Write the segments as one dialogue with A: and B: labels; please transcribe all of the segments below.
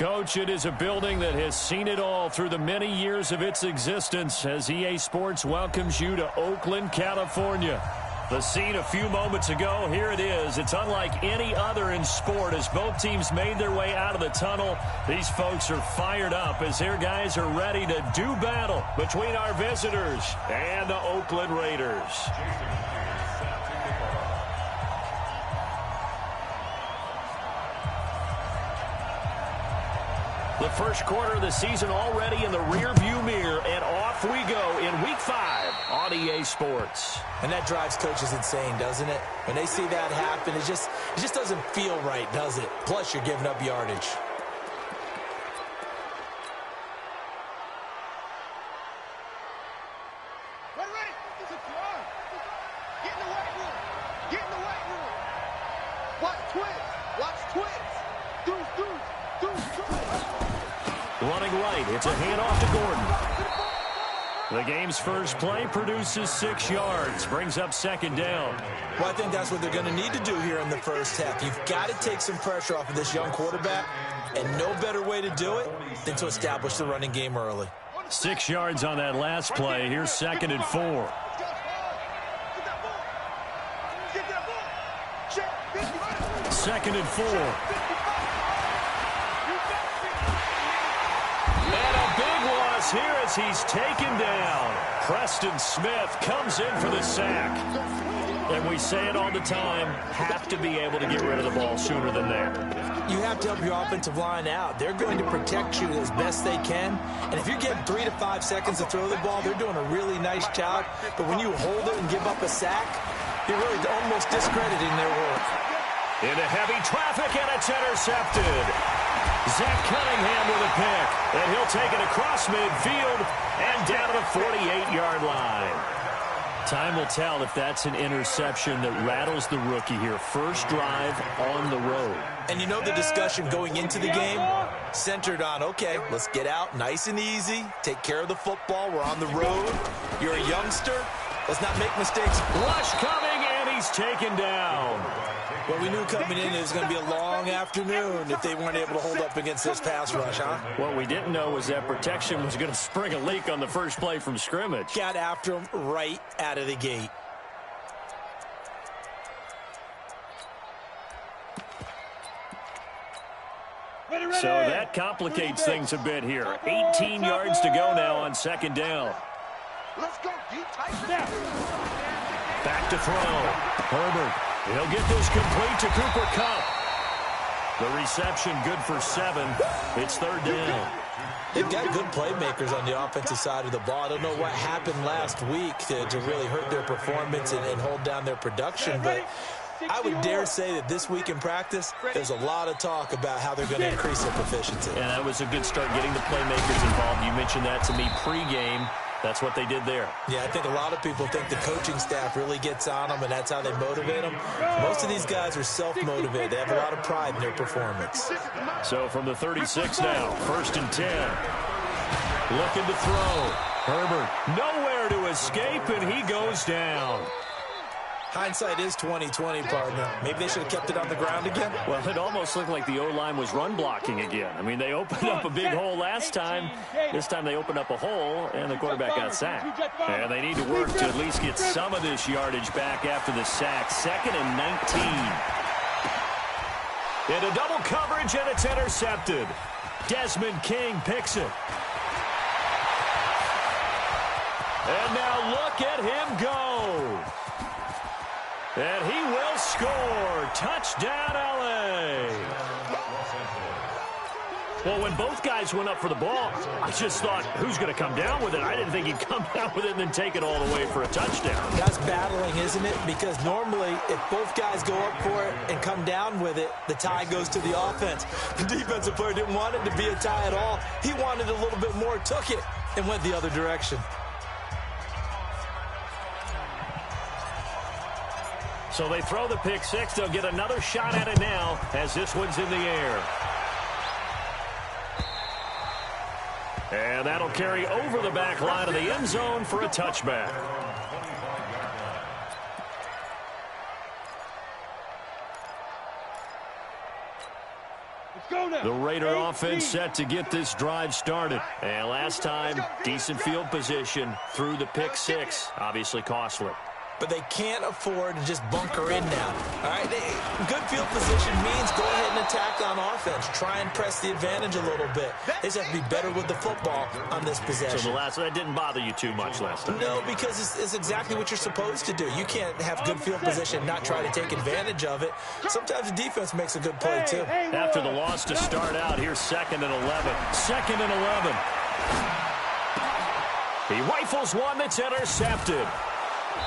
A: Coach, it is a building that has seen it all through the many years of its existence as EA Sports welcomes you to Oakland, California. The scene a few moments ago, here it is. It's unlike any other in sport as both teams made their way out of the tunnel. These folks are fired up as their guys are ready to do battle between our visitors and the Oakland Raiders. The first quarter of the season already in the rearview mirror, and off we go in Week 5 on EA Sports.
B: And that drives coaches insane, doesn't it? When they see that happen, it just doesn't feel right, does it? Plus, you're giving up yardage.
A: Running right, it's a handoff to Gordon. The game's first play produces 6 yards, brings up second down.
B: Well, I think that's what they're going to need to do here in the first half. You've got to take some pressure off of this young quarterback, and no better way to do it than to establish the running game early.
A: 6 yards on that last play. Here's 2nd and 4. Second and 4. Here as he's taken down. Preston Smith comes in for the sack. And we say it all the time, have to be able to get rid of the ball sooner than that.
B: You have to help your offensive line out. They're going to protect you as best they can. And if you're getting 3 to 5 seconds to throw the ball, they're doing a really nice job. But when you hold it and give up a sack, you're really almost discrediting their work.
A: Into heavy traffic, and it's intercepted. Zach Cunningham with a pick, and he'll take it across midfield and down to the 48-yard line. Time will tell if that's an interception that rattles the rookie here. First drive on the road.
B: And you know the discussion going into the game centered on, okay, let's get out nice and easy, take care of the football, we're on the road. You're a youngster, let's not make mistakes.
A: Rush coming, and he's taken down.
B: Well, we knew coming in it was going to be a long afternoon if they weren't able to hold up against this pass rush, huh?
A: What we didn't know was that protection was going to spring a leak on the first play from scrimmage.
B: Got after him right out of the gate.
A: So that complicates things a bit here. 18 yards to go now on second down.
C: Let's go deep, tight snap.
A: Back to throw. Herbert. He'll get this complete to Cooper Kupp. The reception good for 7. It's third down.
B: They've got good playmakers on the offensive side of the ball. I don't know what happened last week to really hurt their performance and hold down their production, but I would dare say that this week in practice, there's a lot of talk about how they're going to increase their proficiency.
A: And that was a good start getting the playmakers involved. You mentioned that to me pregame. That's what they did there.
B: Yeah, I think a lot of people think the coaching staff really gets on them, and that's how they motivate them. Most of these guys are self-motivated. They have a lot of pride in their performance.
A: So from the 36 now, 1st and 10. Looking to throw. Herbert nowhere to escape, and he goes down.
B: Hindsight is 20/20, partner. Maybe they should have kept it on the ground again.
A: Well, it almost looked like the O-line was run blocking again. I mean, they opened up a big hole last time. This time they opened up a hole, and the quarterback got sacked. And they need to work to at least get some of this yardage back after the sack. 2nd and 19. Into double coverage, and it's intercepted. Desmond King picks it. And now look at him go. And he will score. Touchdown, L.A. Well, when both guys went up for the ball, I just thought, who's going to come down with it? I didn't think he'd come down with it and then take it all the way for a touchdown.
B: That's battling, isn't it? Because normally, if both guys go up for it and come down with it, the tie goes to the offense. The defensive player didn't want it to be a tie at all. He wanted a little bit more, took it, and went the other direction.
A: So they throw the pick six. They'll get another shot at it now as this one's in the air. And that'll carry over the back line of the end zone for a touchback.
C: Let's go now.
A: The Raider offense set to get this drive started. And last time, decent field position through the pick six. Obviously costly.
B: But they can't afford to just bunker in now. All right, good field position means go ahead and attack on offense. Try and press the advantage a little bit. They just have to be better with the football on this possession.
A: So that didn't bother you too much last time?
B: No, because it's exactly what you're supposed to do. You can't have good field position and not try to take advantage of it. Sometimes the defense makes a good play, too.
A: After the loss to start out, here's 2nd and 11. 2nd and 11. He rifles one that's intercepted.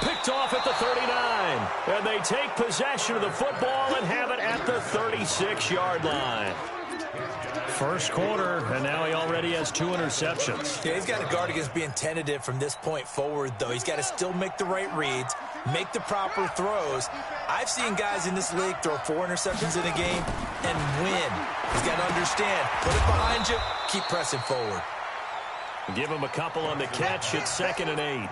A: Picked off at the 39. And they take possession of the football and have it at the 36-yard line. First quarter, and now he already has 2 interceptions.
B: Yeah, he's got to guard against being tentative from this point forward, though. He's got to still make the right reads, make the proper throws. I've seen guys in this league throw 4 interceptions in a game and win. He's got to understand, put it behind you, keep pressing forward.
A: Give him a couple on the catch. It's 2nd and 8.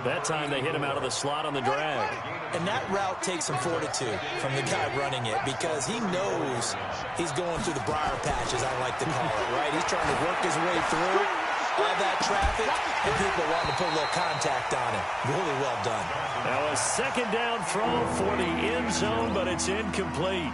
A: That time they hit him out of the slot on the drag.
B: And that route takes some fortitude from the guy running it because he knows he's going through the briar patch, as I like to call it, right? He's trying to work his way through all that traffic, and people wanting to put a little contact on him. Really well done.
A: Now a 2nd down throw for the end zone, but it's incomplete.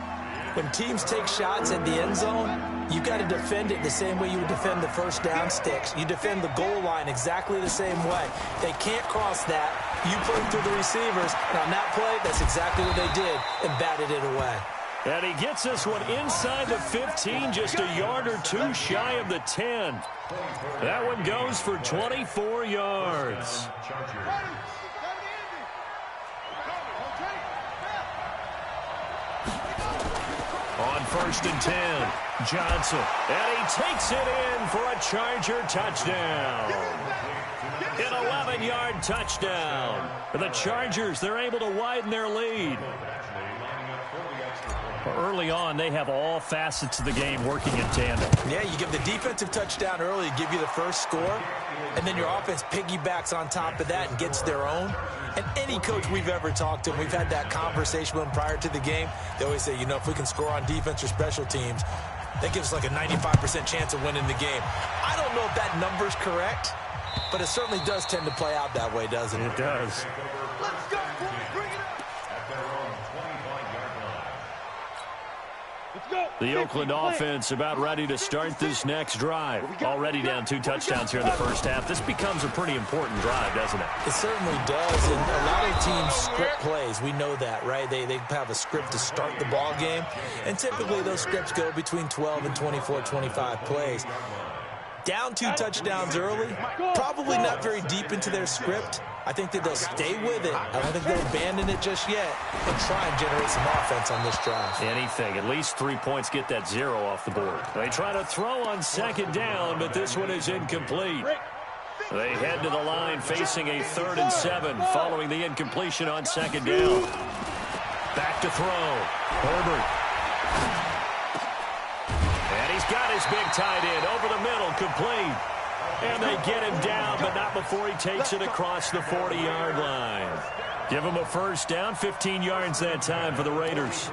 B: When teams take shots at the end zone, you got to defend it the same way you would defend the first down sticks. You defend the goal line exactly the same way. They can't cross that. You put them through the receivers. And on that play, that's exactly what they did and batted it away.
A: And he gets this one inside the 15, just a yard or 2 shy of the 10. That one goes for 24 yards. On 1st and 10, Johnson. And he takes it in for a Charger touchdown. An 11-yard touchdown. For the Chargers, they're able to widen their lead. Early on, they have all facets of the game working in tandem.
B: Yeah, you give the defensive touchdown early, give you the first score, and then your offense piggybacks on top of that and gets their own. And any coach we've ever talked to, we've had that conversation with them prior to the game, they always say, you know, if we can score on defense or special teams, that gives us like a 95% chance of winning the game. I don't know if that number's correct, but it certainly does tend to play out that way, doesn't it?
A: It does.
C: Let's go, boys. Bring it up.
A: The Oakland offense about ready to start this next drive. Already down 2 touchdowns here in the first half. This becomes a pretty important drive, doesn't it?
B: It certainly does. And a lot of teams script plays. We know that, right? They have a script to start the ball game. And typically those scripts go between 12 and 24, 25 plays. Down 2 touchdowns early, probably not very deep into their script. I think that they'll stay with it. I don't think they'll abandon it just yet and try and generate some offense on this drive.
A: Anything. At least 3 points, get that 0 off the board. They try to throw on 2nd down, but this one is incomplete. They head to the line facing a 3rd and 7 following the incompletion on 2nd down. Back to throw. Herbert. And he's got his big tight end over the middle, complete. And they get him down, but not before he takes it across the 40-yard line. Give him a first down, 15 yards that time for the Raiders.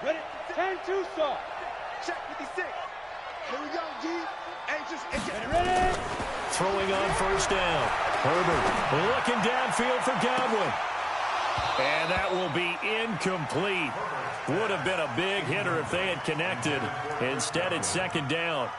C: Ready? 10-2 start. Check 56. Here we go, G. Anxious. Ready?
A: Throwing on first down. Herbert looking downfield for Godwin. And that will be incomplete. Would have been a big hitter if they had connected. Instead, it's 2nd down.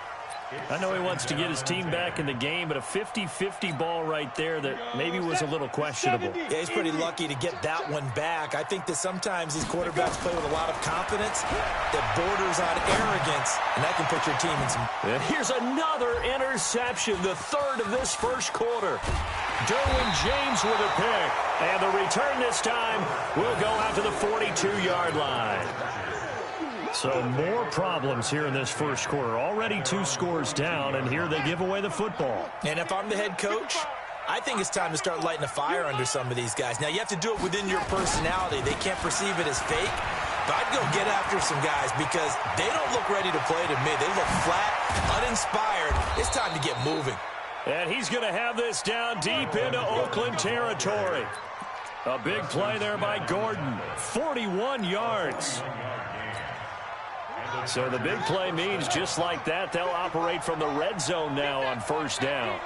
A: I know he wants to get his team back in the game, but a 50-50 ball right there that maybe was a little questionable.
B: Yeah, he's pretty lucky to get that one back. I think that sometimes these quarterbacks play with a lot of confidence that borders on arrogance, and that can put your team in some...
A: And here's another interception, the 3rd of this first quarter. Derwin James with a pick, and the return this time will go out to the 42-yard line. So more problems here in this first quarter. Already 2 scores down, and here they give away the football.
B: And if I'm the head coach, I think it's time to start lighting a fire under some of these guys. Now, you have to do it within your personality. They can't perceive it as fake. But I'd go get after some guys because they don't look ready to play to me. They look flat, uninspired. It's time to get moving.
A: And he's going to have this down deep into Oakland territory. A big play there by Gordon. 41 yards. So the big play means just like that, they'll operate from the red zone now on first down.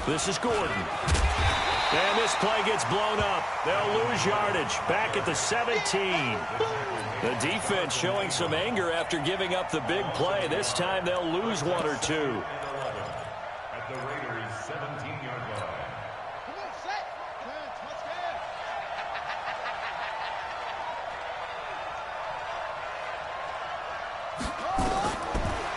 A: This is Gordon. And this play gets blown up. They'll lose yardage back at the 17. The defense showing some anger after giving up the big play. This time they'll lose one or two.
D: At the Raiders' 17-yard line.
C: Come on, set. Touchdown.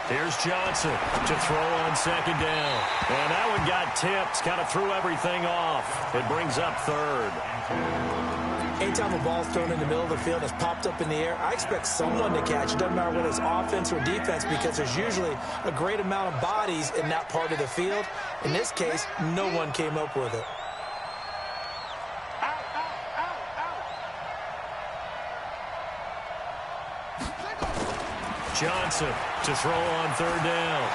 A: Here's Johnson to throw on second down. And that one got tipped, kind of threw everything off. It brings up third.
B: Anytime a ball's thrown in the middle of the field and it's popped up in the air, I expect someone to catch it. Doesn't matter whether it's offense or defense, because there's usually a great amount of bodies in that part of the field. In this case, no one came up with it.
A: Johnson to throw on third down.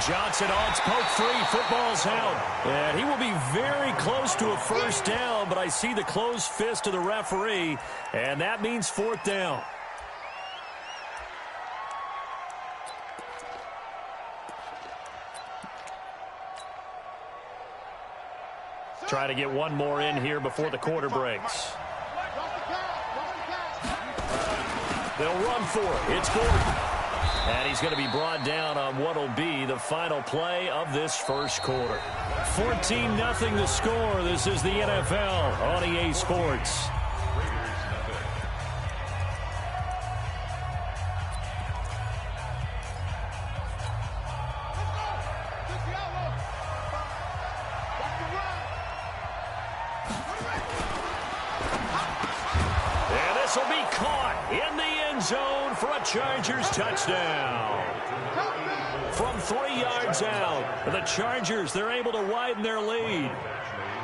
A: Johnson on poke three. Football's out. And he will be very close to a first down, but I see the closed fist of the referee, and that means fourth down. Try to get one more in here before the quarter breaks. They'll run for it. It's Gordon. And he's going to be brought down on what will be the final play of this first quarter. 14-0 the score. This is the NFL on EA Sports. And this will be caught in the end zone for a Chargers touchdown. From 3 yards out, the Chargers, they're able to widen their lead.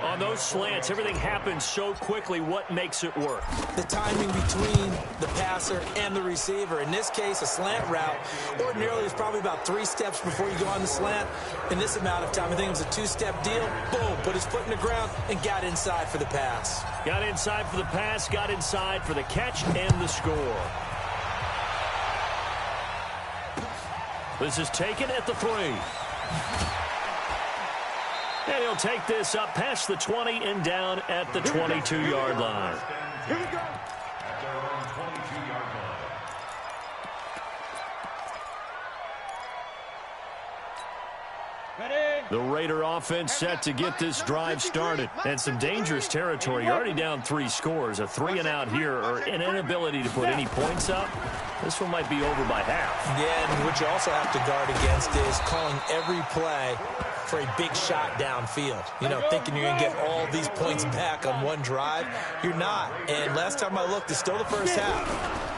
A: On those slants, everything happens so quickly. What makes it work?
B: The timing between the passer and the receiver. In this case, a slant route. Ordinarily, it's probably about 3 steps before you go on the slant. In this amount of time, I think it was a 2-step deal. Boom, put his foot in the ground and got inside for the pass.
A: Got inside for the pass, got inside for the catch and the score. This is taken at the 3. And he'll take this up past the 20 and down at the 22-yard line.
C: Here we go.
D: At their own 22-yard line.
C: Ready?
A: The Raider offense set to get this drive started. And some dangerous territory. You're already down 3 scores. A 3-and-out here, or an inability to put any points up. This one might be over by half.
B: Yeah, and what you also have to guard against is calling every play for a big shot downfield. You know, thinking you're going to get all these points back on one drive. You're not. And last time I looked, it's still the first half.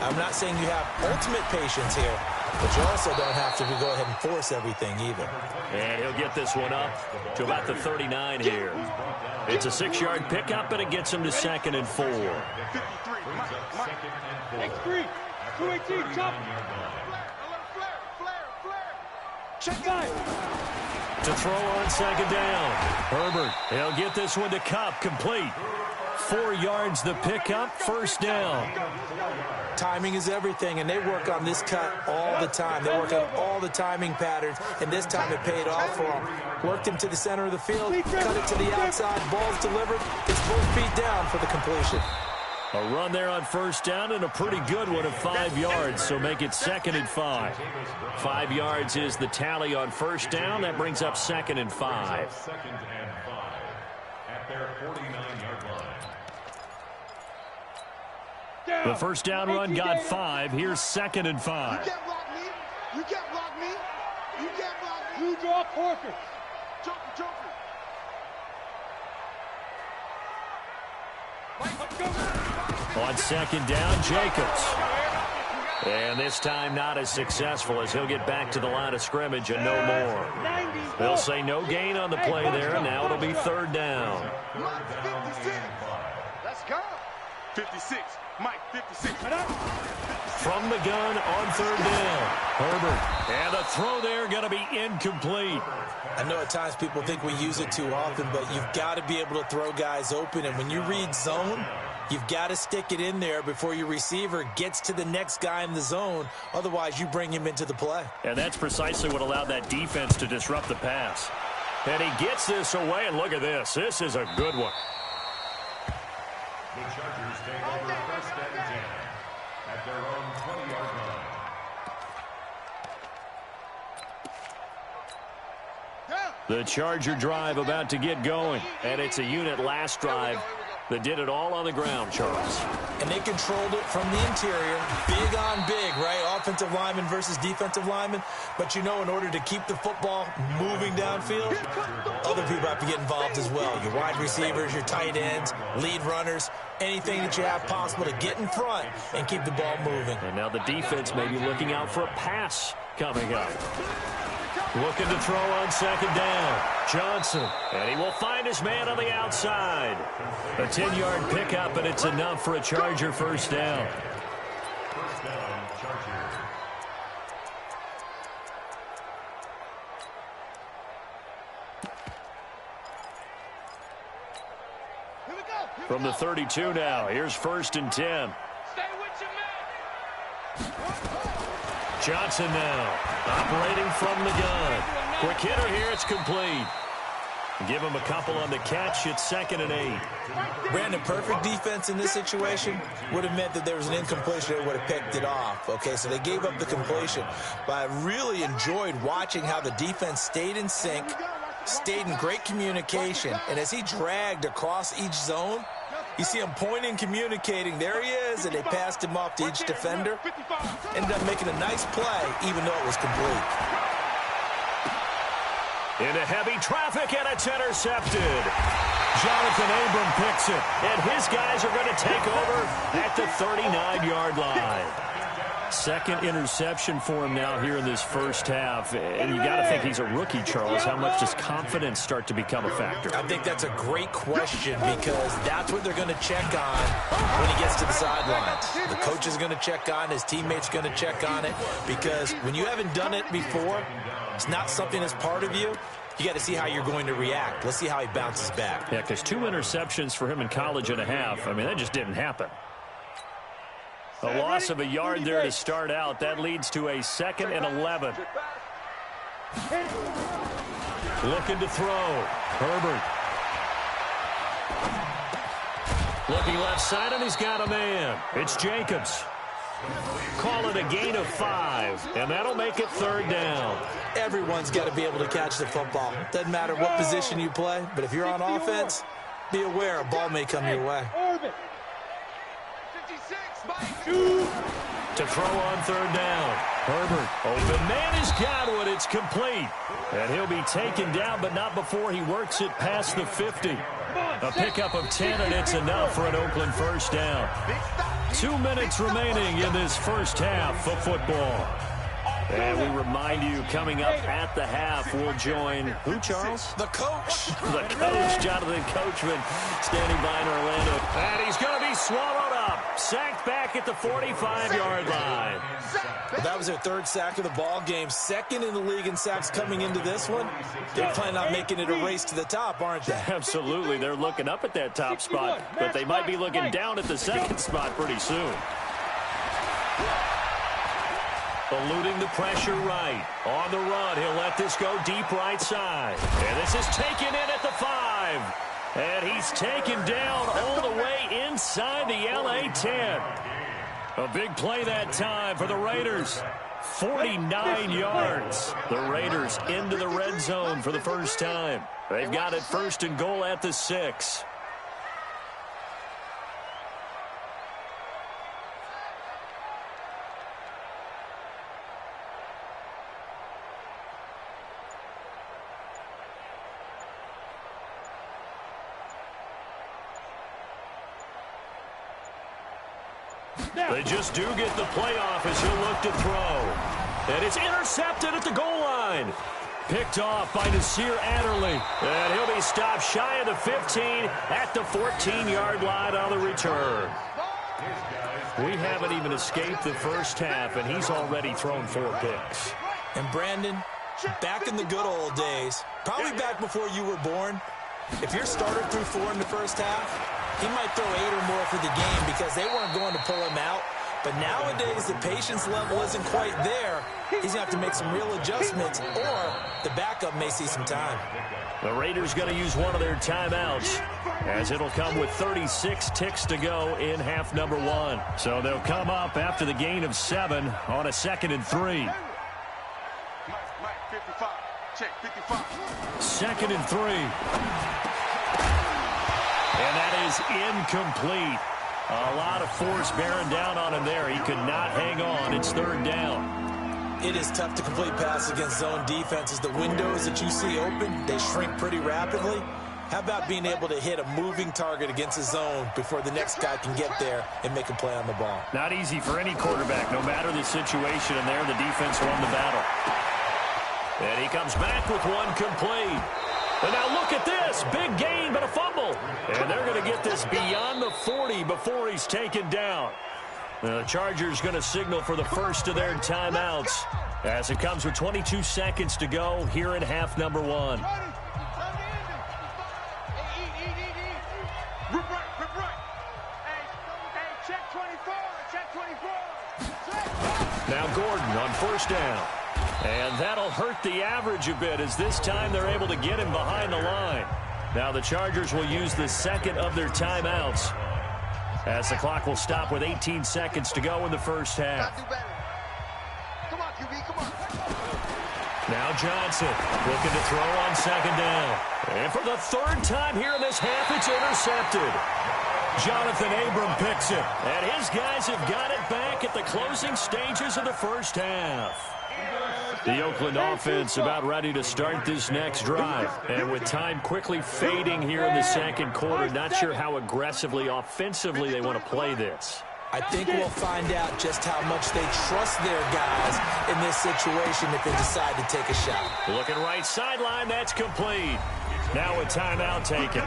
B: I'm not saying you have ultimate patience here, but you also don't have to go ahead and force everything either.
A: And he'll get this one up to about the 39 here. It's a 6-yard pickup, and it gets him to 2nd and 4.
C: 53. X3. 218. Chop. Check guy.
A: To throw on 2nd down. Herbert, he'll get this one to Kupp, complete. 4 yards the pickup, first down.
B: Timing is everything, and they work on this cut all the time. They work on all the timing patterns, and this time it paid off for them. Worked him to the center of the field, cut it to the outside, ball's delivered, gets both feet down for the completion.
A: A run there on first down, and a pretty good one of 5 yards, so make it 2nd and 5. 5 yards is the tally on first down. That brings up 2nd and 5.
D: 2nd and 5 at their 49-yard line.
A: The first down run got 5. Here's 2nd and 5.
C: You can't block me. You can't block me. You can't block me. You draw Corker. Joker.
A: On 2nd down, Jacobs. And this time not as successful, as he'll get back to the line of scrimmage and no more. They'll say no gain on the play there, and now it'll be 3rd down.
C: Mike 56. Let's go. 56. Mike 56.
A: from the gun on third down. Herbert. And the throw there going to be incomplete.
B: I know at times people think we use it too often, but you've got to be able to throw guys open. And when you read zone, you've got to stick it in there before your receiver gets to the next guy in the zone. Otherwise, you bring him into the play.
A: And that's precisely what allowed that defense to disrupt the pass. And he gets this away, and look at this. This is a good one.
D: The Chargers take over first and 10 at their own 20-yard line.
A: The Charger drive about to get going. And it's a unit last drive that did it all on the ground, Charles.
B: And they controlled it from the interior. Big on big, right? Offensive lineman versus defensive lineman. But, you know, in order to keep the football moving downfield, other people have to get involved as well. Your wide receivers, your tight ends, lead runners, anything that you have possible to get in front and keep the ball moving.
A: And now the defense may be looking out for a pass coming up. Looking to throw on second down. Johnson. And he will find his man on the outside. A 10-yard pickup, and it's enough for a Charger first down.
D: First down, Chargers.
A: From the 32 now, here's first and 10.
C: Stay with your man.
A: Johnson now, operating from the gun. Quick hitter here, it's complete. Give him a couple on the catch, it's second and 8.
B: Brandon, perfect defense in this situation would have meant that there was an incompletion that would have picked it off. Okay, so they gave up the completion. But I really enjoyed watching how the defense stayed in sync, stayed in great communication, and as he dragged across each zone, you see him pointing, communicating. There he is, and they passed him off to each defender. Ended up making a nice play, even though it was complete.
A: Into heavy traffic, and it's intercepted. Jonathan Abram picks it, and his guys are going to take over at the 39-yard line. Second interception for him now here in this first half. And you got to think he's a rookie, Charles. How much does confidence start to become a factor?
B: I think that's a great question because that's what they're going to check on when he gets to the sidelines. The coach is going to check on, his teammates going to check on it, because when you haven't done it before, it's not something that's part of you. You got to see how you're going to react. Let's see how he bounces back.
A: Yeah, because 2 interceptions for him in college and a half. I mean, that just didn't happen. A loss of a yard there to start out. That leads to a second and 11. Looking to throw. Herbert. Looking left side, and he's got a man. It's Jacobs. Call it a gain of 5, and that'll make it third down.
B: Everyone's got to be able to catch the football. Doesn't matter what position you play, but if you're on offense, be aware a ball may come your way.
A: To throw on third down. Herbert. Open man has got one. It's complete. And he'll be taken down, but not before he works it past the 50. A pickup of 10, and it's enough for an Oakland first down. 2 minutes remaining in this first half of football. And we remind you, coming up at the half, we'll join who, Charles?
B: The coach.
A: The coach, Jonathan Coachman, standing by in Orlando. And he's going to be swallowed up. Sacked back at the 45-yard line.
B: Well, that was their third sack of the ball game. Second in the league in sacks coming into this one. They're planning on making it a race to the top, aren't they?
A: Absolutely. They're looking up at that top spot, but they might be looking down at the second spot pretty soon. Eluding the pressure right. On the run, he'll let this go deep right side. And this is taken in at the 5. And he's taken down all the way inside the LA 10. A big play that time for the Raiders. 49 yards. The Raiders into the red zone for the first time. They've got it first and goal at the 6. They just do get the playoff as he'll look to throw. And it's intercepted at the goal line. Picked off by Nasir Adderley. And he'll be stopped shy of the 15 at the 14-yard line on the return. We haven't even escaped the first half, and he's already thrown 4 picks.
B: And Brandon, back in the good old days, probably back before you were born, if your starter threw 4 in the first half, he might throw 8 or more for the game because they weren't going to pull him out. But nowadays, the patience level isn't quite there. He's going to have to make some real adjustments, or the backup may see some time.
A: The Raiders going to use one of their timeouts, as it'll come with 36 ticks to go in half number 1. So they'll come up after the gain of 7 on a 2nd and 3. 2nd and 3. And that is incomplete. A lot of force bearing down on him there. He could not hang on. It's 3rd down.
B: It is tough to complete passes against zone defenses. The windows that you see open, they shrink pretty rapidly. How about being able to hit a moving target against a zone before the next guy can get there and make a play on the ball?
A: Not easy for any quarterback, no matter the situation, and there the defense won the battle. And he comes back with one complete. And now look at this. Big gain, but a fumble. And they're going to get this beyond the 40 before he's taken down. The Chargers going to signal for the first of their timeouts as it comes with 22 seconds to go here in half number 1. Now Gordon on 1st down. And that'll hurt the average a bit as this time they're able to get him behind the line. Now the Chargers will use the 2nd of their timeouts as the clock will stop with 18 seconds to go in the first half.
C: Come on, QB, come on.
A: Now Johnson looking to throw on 2nd down. And for the 3rd time here in this half, it's intercepted. Jonathan Abram picks it. And his guys have got it back at the closing stages of the first half. The Oakland offense about ready to start this next drive. And with time quickly fading here in the 2nd quarter, not sure how aggressively, offensively they want to play this.
B: I think we'll find out just how much they trust their guys in this situation if they decide to take a shot.
A: Looking right sideline, that's complete. Now a timeout taken.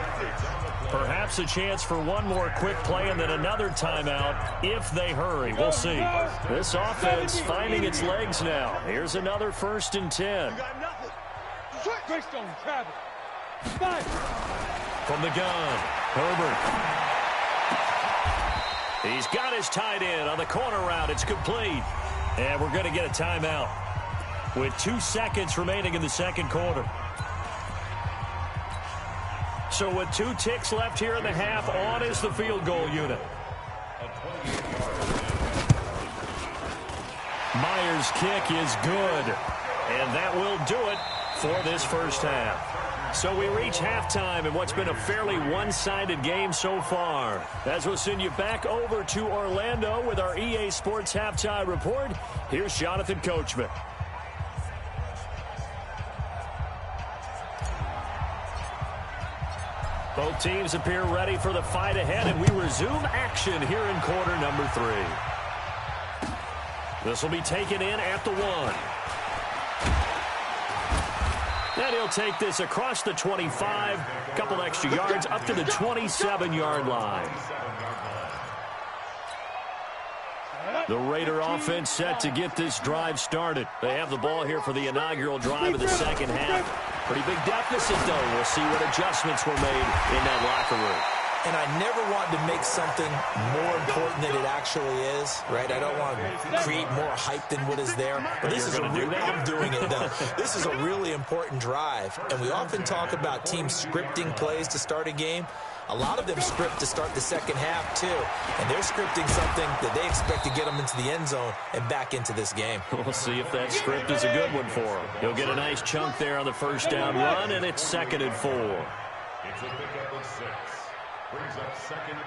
A: Perhaps a chance for one more quick play and then another timeout if they hurry. We'll see. This offense finding its legs now. Here's another 1st and 10. From the gun, Herbert. He's got his tight end on the corner route. It's complete. And we're going to get a timeout with 2 seconds remaining in the 2nd quarter. So with 2 ticks left here in the half, on is the field goal unit. Myers' kick is good. And that will do it for this first half. So we reach halftime in what's been a fairly one-sided game so far. As we'll send you back over to Orlando with our EA Sports Halftime Report, here's Jonathan Coachman. Both teams appear ready for the fight ahead, and we resume action here in quarter number 3. This will be taken in at the 1. And he'll take this across the 25, a couple extra yards up to the 27-yard line. The Raider offense set to get this drive started. They have the ball here for the inaugural drive of the 2nd half. Pretty big deficit, though. We'll see what adjustments were made in that locker room.
B: And I never want to make something more important than it actually is, right? I don't want to create more hype than what is there. But this is I'm doing it, though. This is a really important drive. And we often talk about teams scripting plays to start a game. A lot of them script to start the 2nd half, too. And they're scripting something that they expect to get them into the end zone and back into this game.
A: We'll see if that script is a good one for him. He'll get a nice chunk there on the 1st down run, and it's 2nd and 4.
D: It's a pickup of 6. Brings up 2nd and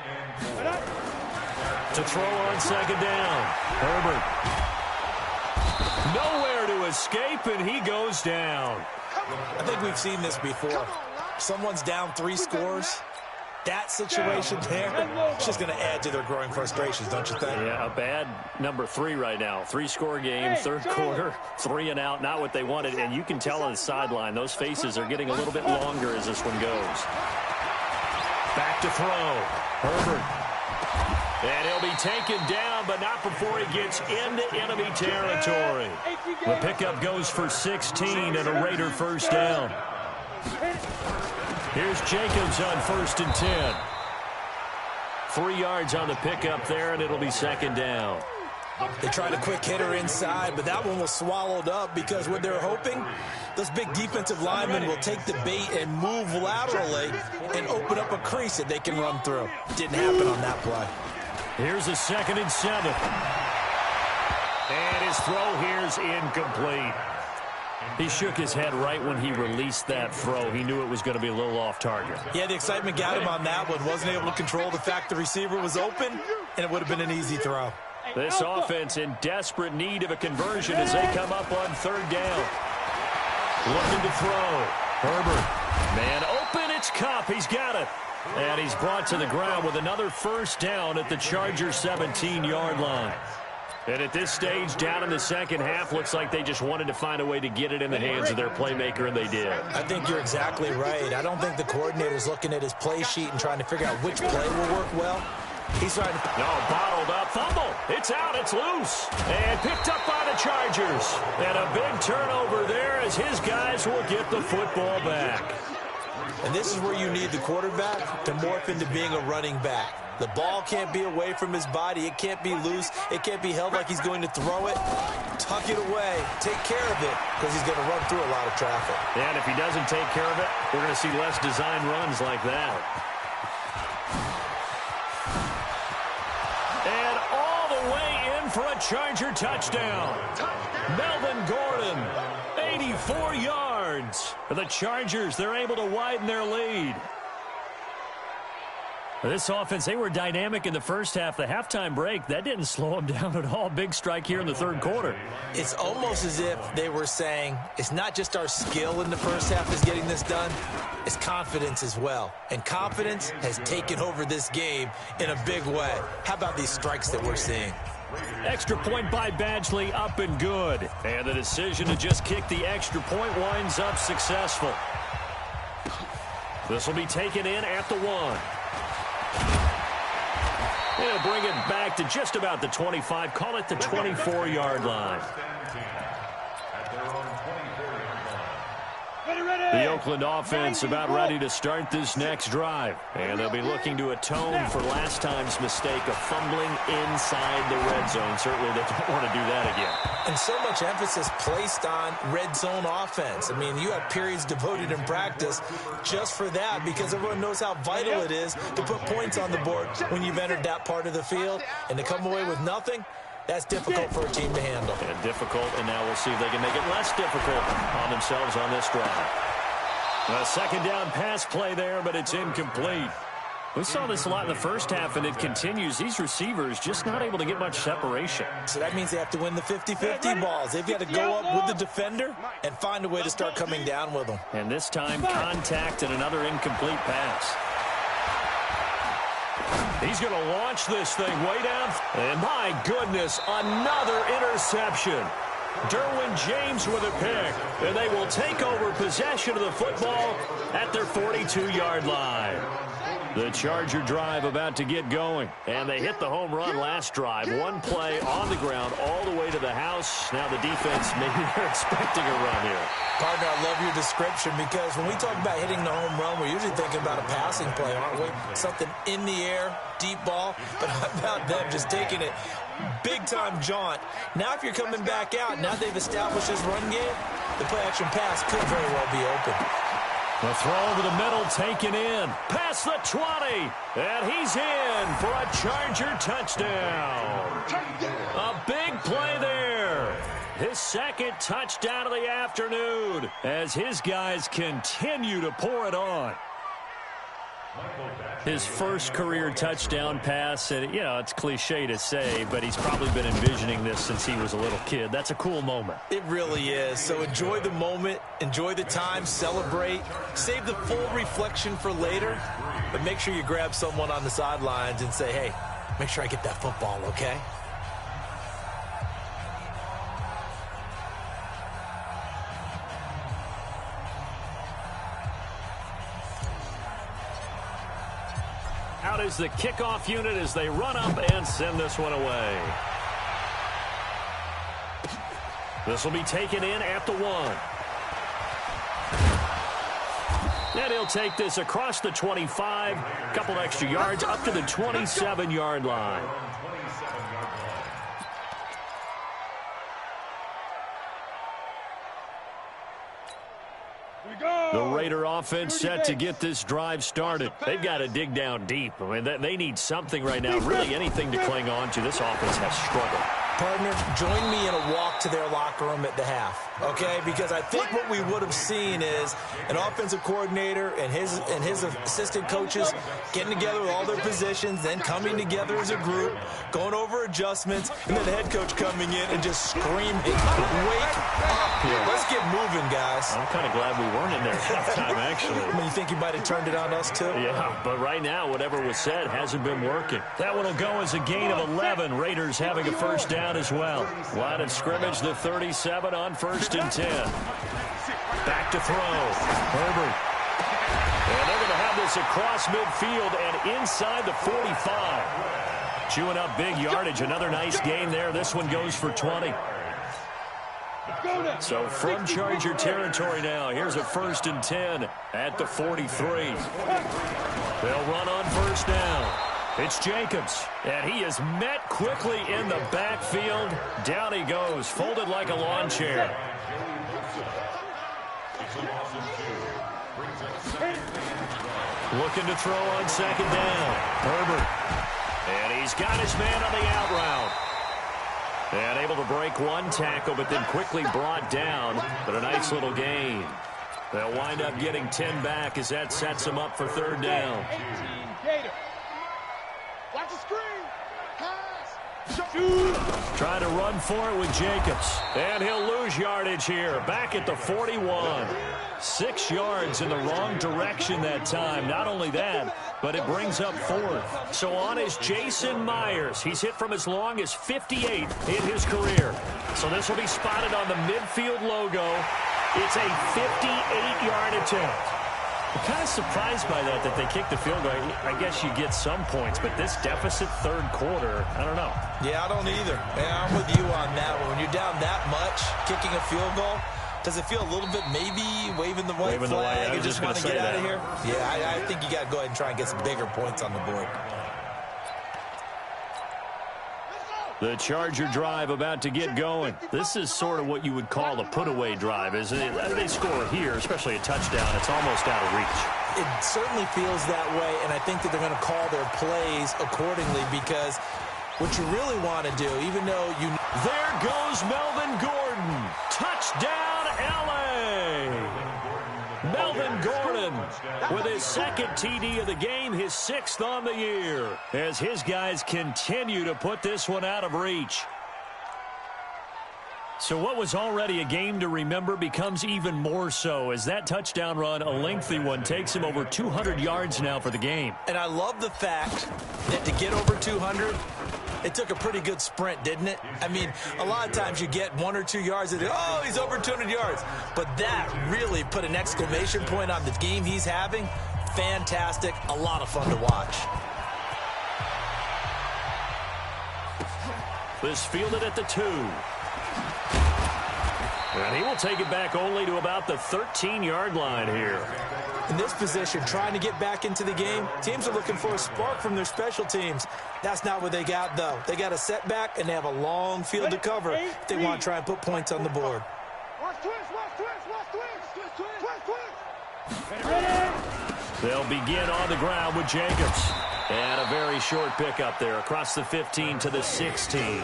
D: 4.
A: To throw on 2nd down. Herbert. Nowhere to escape, and he goes down.
B: I think we've seen this before. Someone's down 3 scores. That situation there, it's just going to add to their growing frustrations, don't you think?
A: Yeah, a bad number 3 right now. 3-score game, 3rd quarter, 3 and out, not what they wanted. And you can tell on the sideline, those faces are getting a little bit longer as this one goes. Back to throw. Herbert. And he'll be taken down, but not before he gets into enemy territory. The pickup goes for 16 and a Raider first down. Here's Jacobs on 1st and 10. 3 yards on the pickup there, and it'll be second down.
B: They tried a quick hitter inside, but that one was swallowed up because what they're hoping, those big defensive linemen will take the bait and move laterally and open up a crease that they can run through. Didn't happen on that play.
A: Here's a 2nd and 7. And his throw here's incomplete. He shook his head right when he released that throw. He knew it was going to be a little off target.
B: Yeah, the excitement got him on that one. Wasn't able to control the fact the receiver was open, and it would have been an easy throw.
A: This offense in desperate need of a conversion as they come up on 3rd down. Looking to throw. Herbert. Man open, it's Kupp. He's got it. And he's brought to the ground with another first down at the Chargers' 17-yard line. And at this stage, down in the second half, looks like they just wanted to find a way to get it in the hands of their playmaker, and they did.
B: I think you're exactly right. I don't think the coordinator's looking at his play sheet and trying to figure out which play will work well. He's trying to...
A: No, bottled up. Fumble. It's out. It's loose. And picked up by the Chargers. And a big turnover there as his guys will get the football back.
B: And this is where you need the quarterback to morph into being a running back. The ball can't be away from his body. It can't be loose. It can't be held like he's going to throw it. Tuck it away. Take care of it because he's going to run through a lot of traffic.
A: And if he doesn't take care of it, we're going to see less design runs like that. And all the way in for a Charger touchdown. Melvin Gordon, 84 yards. For the Chargers, they're able to widen their lead. This offense, they were dynamic in the first half. The halftime break, that didn't slow them down at all. Big strike here in the 3rd quarter.
B: It's almost as if they were saying, it's not just our skill in the first half is getting this done, it's confidence as well. And confidence has taken over this game in a big way. How about these strikes that we're seeing?
A: Extra point by Badgley, up and good. And the decision to just kick the extra point winds up successful. This will be taken in at the 1. They'll bring it back to just about the 25. Call it the 24-yard line. The Oakland offense about ready to start this next drive. And they'll be looking to atone for last time's mistake of fumbling inside the red zone. Certainly they don't want to do that again.
B: And so much emphasis placed on red zone offense. I mean, you have periods devoted in practice just for that because everyone knows how vital it is to put points on the board when you've entered that part of the field. And to come away with nothing, that's difficult for a team to handle.
A: And difficult, and now we'll see if they can make it less difficult on themselves on this drive. A second down pass play there, but it's incomplete. We saw this a lot in the first half, and it continues. These receivers just not able to get much separation.
B: So that means they have to win the 50-50 balls. They've got to go up with the defender and find a way to start coming down with them.
A: And this time, contact and another incomplete pass. He's going to launch this thing way down. And my goodness, another interception. Derwin James with a pick. And they will take over possession of the football at their 42-yard line. The Charger drive about to get going. And they hit the home run last drive. One play on the ground all the way to the house. Now the defense, maybe they're expecting a run here.
B: Partner, I love your description because when we talk about hitting the home run, we're usually thinking about a passing play, aren't we? Something in the air, deep ball. But how about them just taking it big-time jaunt? Now if you're coming back out, now they've established this run game, the play-action pass could very well be open.
A: The throw over the middle taken in. Past the 20. And he's in for a Charger touchdown. A big play there. His second touchdown of the afternoon as his guys continue to pour it on. His first career touchdown pass, and you know, it's cliche to say, but he's probably been envisioning this since he was a little kid. That's a cool moment.
B: It really is. So enjoy the moment, enjoy the time, celebrate, save the full reflection for later, but make sure you grab someone on the sidelines and say, hey, make sure I get that football, okay?
A: out as the kickoff unit as they run up and send this one away. This will be taken in at the 1. And he'll take this across the 25, a couple extra yards up to the 27-yard line. The Raider offense set to get this drive started. They've got to dig down deep. I mean, they need something right now, really anything to cling on to. This offense has struggled.
B: Partner, join me in a walk to their locker room at the half, okay? Because I think what we would have seen is an offensive coordinator and his assistant coaches getting together with all their positions, then coming together as a group, going over adjustments, and then the head coach coming in and just screaming, wake up. Let's get moving, guys.
A: I'm kind of glad we weren't in there at halftime, actually.
B: I mean, you think you might have turned it on us, too?
A: Yeah, but right now, whatever was said hasn't been working. That one will go as a gain of 11. Raiders having a first down as well. Line of scrimmage, the 37 on 1st and 10. Back to throw. Herbert. And they're going to have this across midfield and inside the 45. Chewing up big yardage. Another nice gain there. This one goes for 20. So from Charger territory now, here's a 1st and 10 at the 43. They'll run on first down. It's Jacobs, and he is met quickly in the backfield. Down he goes, folded like a lawn chair. Looking to throw on 2nd down. Herbert. And he's got his man on the out route. And able to break one tackle, but then quickly brought down. But a nice little gain. They'll wind up getting 10 back as that sets them up for 3rd down.
C: Watch the screen.
A: Trying to run for it with Jacobs. And he'll lose yardage here. Back at the 41. 6 yards in the wrong direction that time. Not only that, but it brings up 4th. So on is Jason Myers. He's hit from as long as 58 in his career. So this will be spotted on the midfield logo. It's a 58-yard attempt. I'm kind of surprised by that they kicked the field goal. I guess you get some points, but this deficit 3rd quarter, I don't know.
B: Yeah, I don't either. Yeah, I'm with you on that one. When you're down that much, kicking a field goal, does it feel a little bit maybe waving the white flag and just want to get out of here? Yeah, I think you got to go ahead and try and get some bigger points on the board.
A: The Charger drive about to get going. This is sort of what you would call a put-away drive, isn't it? They score here, especially a touchdown. It's almost out of reach.
B: It certainly feels that way, and I think that they're going to call their plays accordingly because what you really want to do, even though you...
A: There goes Melvin Gordon. Touchdown, L.A. Melvin Gordon with his 2nd TD of the game, his 6th on the year, as his guys continue to put this one out of reach. So what was already a game to remember becomes even more so as that touchdown run, a lengthy one, takes him over 200 yards now for the game.
B: And I love the fact that to get over 200, it took a pretty good sprint, didn't it? I mean, a lot of times you get 1 or 2 yards and oh, he's over 200 yards. But that really put an exclamation point on the game he's having. Fantastic. A lot of fun to watch.
A: This fielded at the 2. And he will take it back only to about the 13-yard line here.
B: In this position, trying to get back into the game, teams are looking for a spark from their special teams. That's not what they got, though. They got a setback, and they have a long field to cover if they want to try and put points on the board.
A: They'll begin on the ground with Jacobs. And a very short pickup there across the 15 to the 16.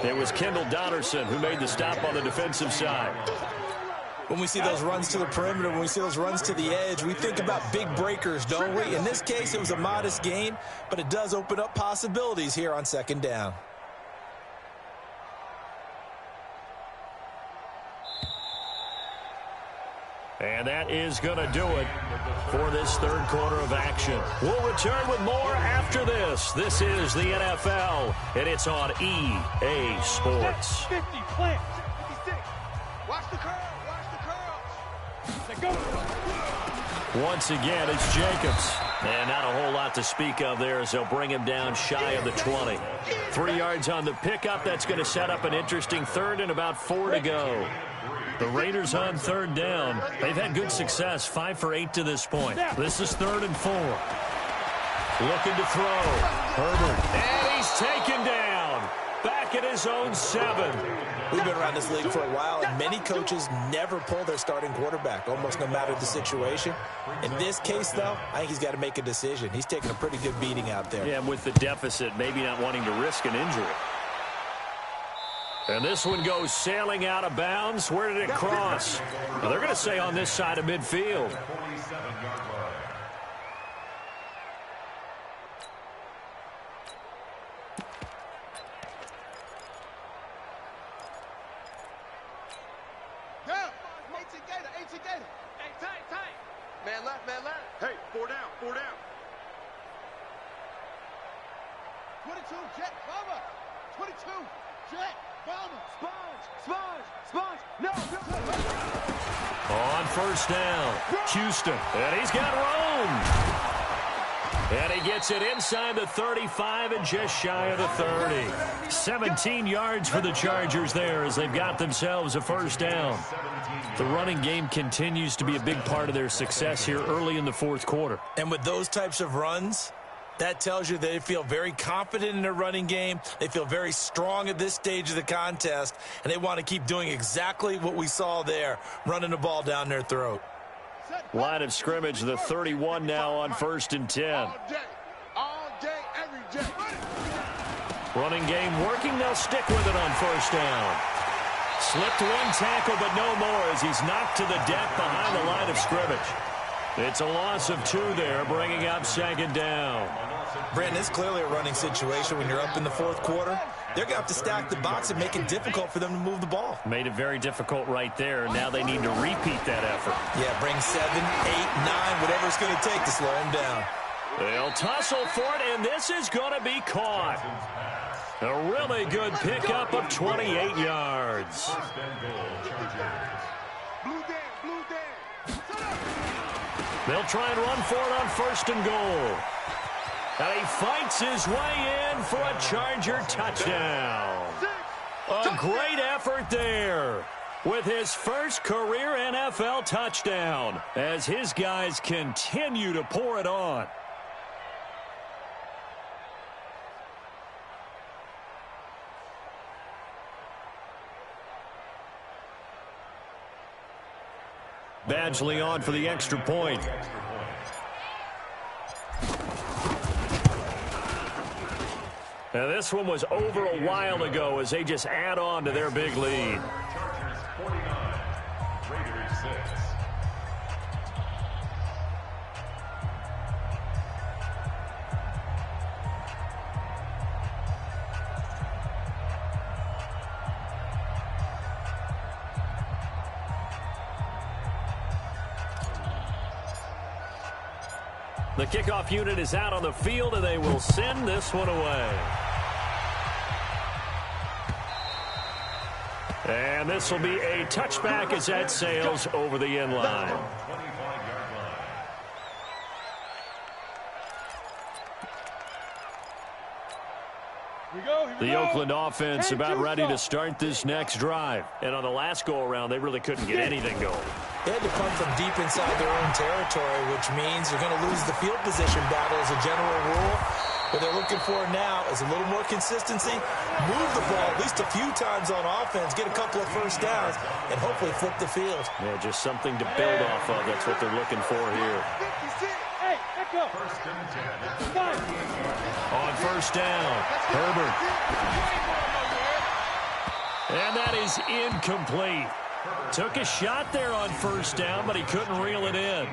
A: It was Kendall Donnerson who made the stop on the defensive side.
B: When we see those runs to the perimeter, when we see those runs to the edge, we think about big breakers, don't we? In this case, it was a modest gain, but it does open up possibilities here on 2nd down.
A: And that is going to do it for this 3rd quarter of action. We'll return with more after this. This is the NFL, and it's on EA Sports.
C: 50, plant, 56. Watch the curl, watch the curl. Go.
A: Once again, it's Jacobs. And not a whole lot to speak of there as they'll bring him down shy of the 20. 3 yards on the pickup. That's going to set up an interesting third and about 4 to go. The Raiders on third down. They've had good success, 5 for 8 to this point. This is 3rd and 4. Looking to throw. Herbert. And he's taken down. Back at his own 7.
B: We've been around this league for a while, and many coaches never pull their starting quarterback, almost no matter the situation. In this case, though, I think he's got to make a decision. He's taking a pretty good beating out there.
A: Yeah, and with the deficit, maybe not wanting to risk an injury. And this one goes sailing out of bounds. Where did it cross? Well, they're going to say on this side of midfield.
C: Man left, man left. Hey, 4 down, 4 down. 22, jet, bomber. 22, jet, bomber. Sponge. No.
A: On first down, Houston. And he's got room. And he gets it inside the 35 and just shy of the 30. 17 yards for the Chargers there as they've got themselves a first down. The running game continues to be a big part of their success here early in the fourth quarter.
B: And with those types of runs, that tells you they feel very confident in their running game. They feel very strong at this stage of the contest, and they want to keep doing exactly what we saw there, running the ball down their throat.
A: Line of scrimmage, the 31 now on 1st and 10.
C: All day, every day.
A: Running game working. They'll stick with it on first down. Slipped one tackle, but no more as he's knocked to the deck behind the line of scrimmage. It's a loss of 2 there, bringing up 2nd down.
B: Brandon, it's clearly a running situation when you're up in the fourth quarter. They're going to have to stack the box and make it difficult for them to move the ball.
A: Made it very difficult right there. Now they need to repeat that effort.
B: Yeah, bring 7, 8, 9, whatever it's going to take to slow them down.
A: They'll tussle for it, and this is going to be caught. A really good pickup of 28 yards. They'll try and run for it on 1st and goal. And he fights his way in for a Charger touchdown. A great effort there with his first career NFL touchdown as his guys continue to pour it on. Badgley on for the extra point. Now this one was over a while ago as they just add on to their big lead.
D: Chargers 49, Raiders 6.
A: The kickoff unit is out on the field, and they will send this one away. And this will be a touchback as that sails over the end line.
D: 25-yard line.
A: The Oakland offense about ready to start this next drive. And on the last go-around, they really couldn't get anything going.
B: They had to punt from deep inside their own territory, which means they're going to lose the field position battle as a general rule. What they're looking for now is a little more consistency, move the ball at least a few times on offense, get a couple of first downs, and hopefully flip the field.
A: Yeah, just something to build off of. That's what they're looking for here.
D: First and 10.
A: On first down, Herbert. And that is incomplete. Took a shot there on first down, but he couldn't reel it in.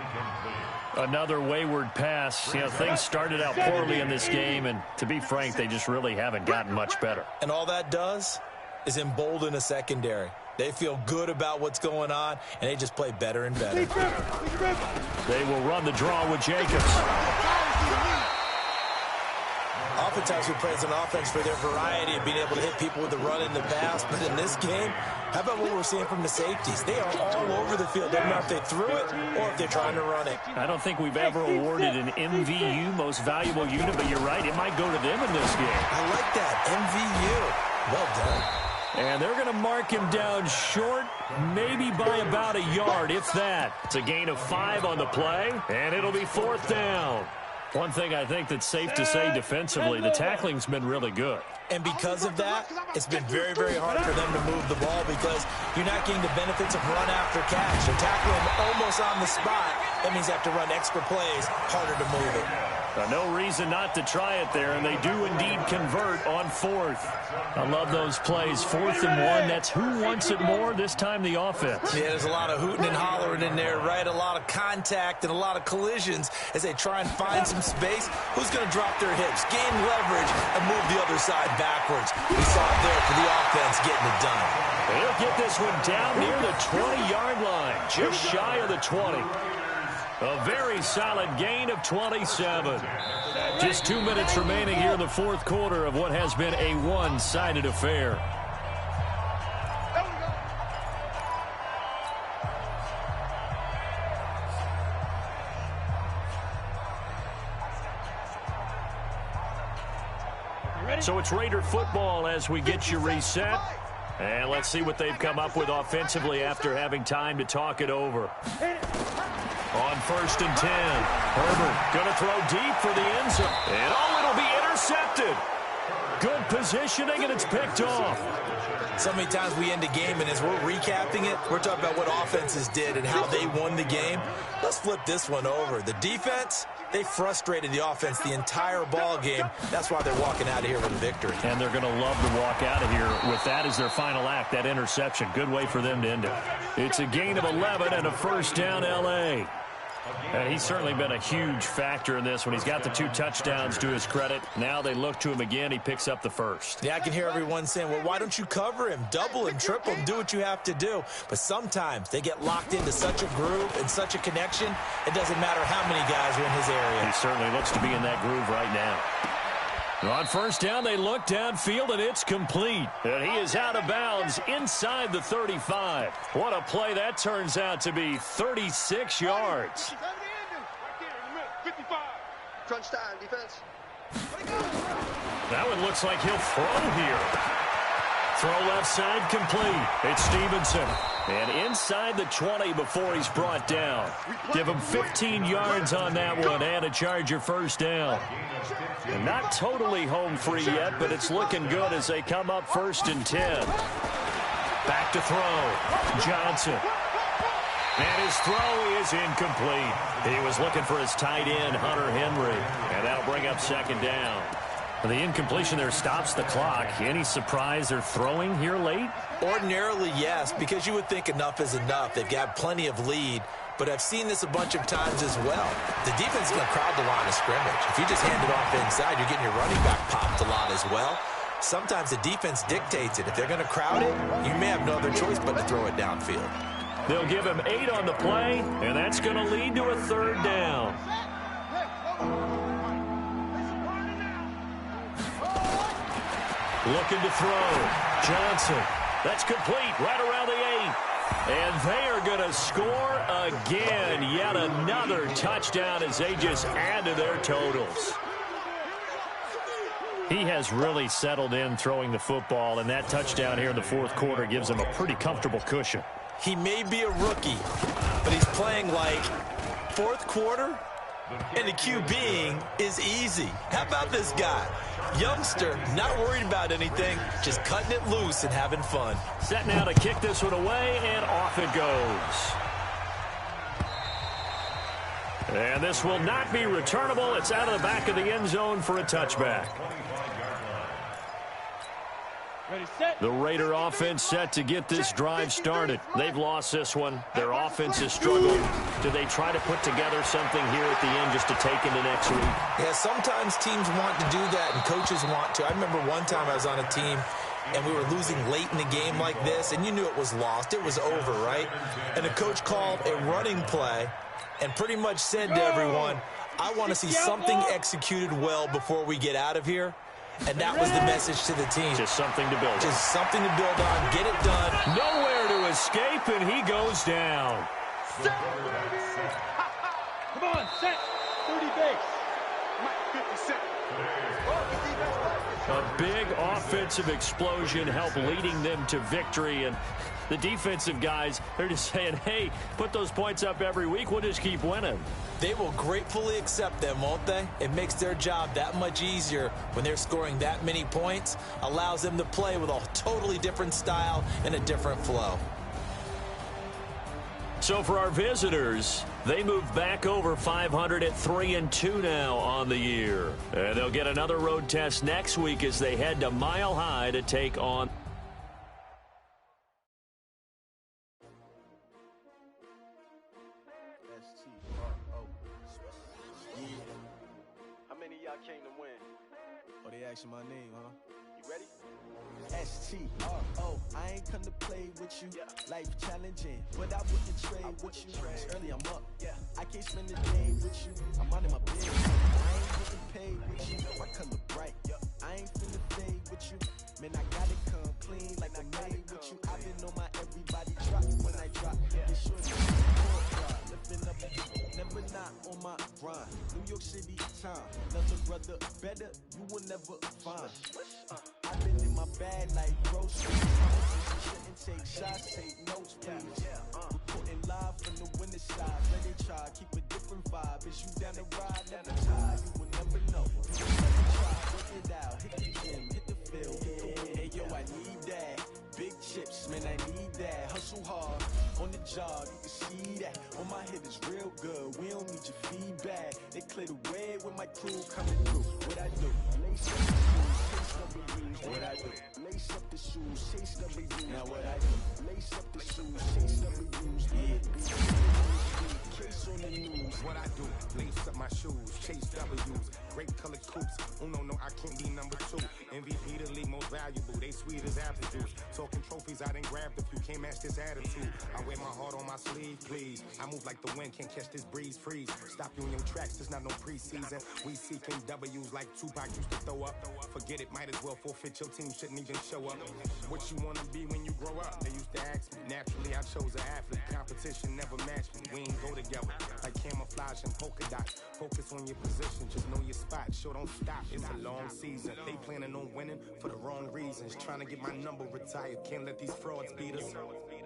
A: Another wayward pass. You know, things started out poorly in this game, and to be frank, they just really haven't gotten much better.
B: And all that does is embolden a secondary. They feel good about what's going on, and they just play better and better.
A: They will run the draw with Jacobs.
B: Oftentimes we praise an offense for their variety of being able to hit people with the run and the pass. But in this game, how about what we're seeing from the safeties? They are all over the field. Doesn't matter if they threw it or if they're trying to run it.
A: I don't think we've ever awarded an MVU, most valuable unit, but you're right, it might go to them in this game.
B: I like that, MVU. Well done.
A: And they're going to mark him down short, maybe by about a yard, if that. It's a gain of 5 on the play, and it'll be 4th down. One thing I think that's safe to say defensively, the tackling's been really good.
B: And because of that, it's been very, very hard for them to move the ball because you're not getting the benefits of run after catch. They're tackling almost on the spot. That means they have to run extra plays, harder to move it.
A: No reason not to try it there, and they do indeed convert on 4th. I love those plays. 4th and 1, that's who wants it more, this time the offense.
B: Yeah, there's a lot of hooting and hollering in there, right? A lot of contact and a lot of collisions as they try and find some space. Who's going to drop their hips, gain leverage, and move the other side backwards? We saw it there for the offense getting it done.
A: They'll get this one down near the 20-yard line, just shy of the 20. A very solid gain of 27. Just 2 minutes remaining here in the 4th quarter of what has been a one-sided affair. So it's Raider football as we get you reset. And let's see what they've come up with offensively after having time to talk it over. On 1st and 10, Herbert going to throw deep for the end zone. And it'll be intercepted. Good positioning, and it's picked off.
B: So many times we end a game, and as we're recapping it, we're talking about what offenses did and how they won the game. Let's flip this one over. The defense, they frustrated the offense the entire ball game. That's why they're walking out of here with a victory.
A: And they're going to love to walk out of here with that as their final act, that interception. Good way for them to end it. It's a gain of 11 and a 1st down L.A. And he's certainly been a huge factor in this when he's got the 2 touchdowns to his credit. Now they look to him again. He picks up the 1st.
B: Yeah, I can hear everyone saying, well, why don't you cover him? Double and triple him. Do what you have to do. But sometimes they get locked into such a groove and such a connection, it doesn't matter how many guys are in his area.
A: He certainly looks to be in that groove right now. On 1st down, they look downfield, and it's complete. And he is out of bounds inside the 35. What a play that turns out to be, 36 yards.
C: Crunch time, defense.
A: That one looks like he'll throw here. Throw left side complete. It's Stevenson. And inside the 20 before he's brought down. Give him 15 yards on that one and a Charger 1st down. And not totally home free yet, but it's looking good as they come up 1st and 10. Back to throw. Johnson. And his throw is incomplete. He was looking for his tight end, Hunter Henry. And that'll bring up 2nd down. The incompletion there stops the clock. Any surprise they're throwing here late?
B: Ordinarily, yes, because you would think enough is enough. They've got plenty of lead. But I've seen this a bunch of times as well. The defense is going to crowd the line of scrimmage. If you just hand it off inside, you're getting your running back popped a lot as well. Sometimes the defense dictates it. If they're going to crowd it, you may have no other choice but to throw it downfield.
A: They'll give him 8 on the play, and that's going to lead to a 3rd down. Looking to throw. Johnson. That's complete right around the 8. And they are going to score again. Yet another touchdown as they just add to their totals. He has really settled in throwing the football, and that touchdown here in the 4th quarter gives him a pretty comfortable cushion.
B: He may be a rookie, but he's playing like 4th quarter, and the QBing is easy. How about this guy? Youngster, not worried about anything, just cutting it loose and having fun.
A: Set now to kick this one away, and off it goes. And this will not be returnable. It's out of the back of the end zone for a touchback. The Raider offense set to get this drive started. They've lost this one. Their offense has struggled. Do they try to put together something here at the end just to take into next week?
B: Yeah, sometimes teams want to do that and coaches want to. I remember one time I was on a team and we were losing late in the game like this, and you knew it was lost. It was over, right? And the coach called a running play and pretty much said to everyone, I want to see something executed well before we get out of here. And that was the message to the team.
A: Just something to build on.
B: Just something to build on. Get it done.
A: Nowhere to escape, and he goes down.
C: Set. Come on, set. 30 base. Mike, 50 cent.
A: A big offensive explosion helped leading them to victory. And the defensive guys, they're just saying, hey, put those points up every week. We'll just keep winning.
B: They will gratefully accept them, won't they? It makes their job that much easier when they're scoring that many points. Allows them to play with a totally different style and a different flow.
A: So for our visitors, they move back over 500 at 3-2 now on the year. And they'll get another road test next week as they head to Mile High to take on...
E: How many of y'all came to win?
F: Oh, they asking my name, huh?
E: You ready?
F: S-T-R-O, I ain't come to play with you. Life challenging, but I wouldn't trade with you. It's early, I'm up. I can't spend the day with you. I'm out in my business. I ain't getting paid with you. My color bright. I ain't finna fade with you. Man, I gotta come clean like I made with you. I've been on my everybody drop when I drop. It's sure to lifting up, never not on my grind. New York City time, another brother better, you will never find. I've been in my bag like groceries. Competition shouldn't take shots, take notes, please. Reporting live from the winter side. Ready try, keep a different vibe. Is you down the ride, never tie. You will never know. You will never try, work it out. Hit the gym, hit the field. Hey yo, I need that. Big chips, man, I need that. Hustle hard on the job, you can see that. On my head is real good. We don't need your feedback. They clear the way with my crew coming through. What I do? Lace up the shoes, chase W's. What I do? Lace up the shoes, chase W's. Now what I do? Lace up the shoes, chase W's. Case on the news.
G: What I do? Lace up my shoes, chase W's. Great colored coops. Oh no, I can't be number 2. MVP the league most valuable. They sweet as apple juice. Talking trophies, I done grabbed a few. Can't match this attitude. I wear my heart on my sleeve, please. I move like the wind, can't catch this breeze. Freeze. Stop you in your tracks. It's not no preseason. We seeking W's like Tupac used to throw up. Forget it, might as well forfeit. Your team shouldn't even show up. What you wanna be when you grow up? They used to ask me. Naturally, I chose an athlete. Competition never matched me. We ain't go together like camouflage and polka dots. Focus on your position, just know your spot. Sure, don't stop. It's a long season. They planning on winning for the wrong reasons. Trying to get my number retired. Can't let these frauds beat us.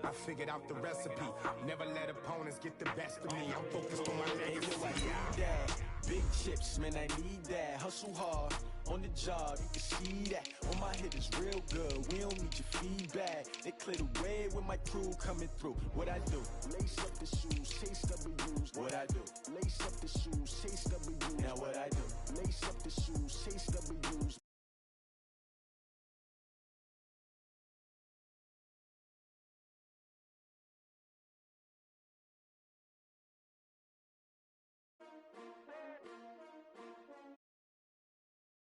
G: I figured out the recipe. Never let opponents get the best of me. I'm focused on my legacy.
F: I need that. Big chips, man, I need that. Hustle hard on the job, you can see that. On my head is real good. We don't need your feedback. They clear the way with my crew coming through. What I do? Lace up the shoes, chase W's. What I do?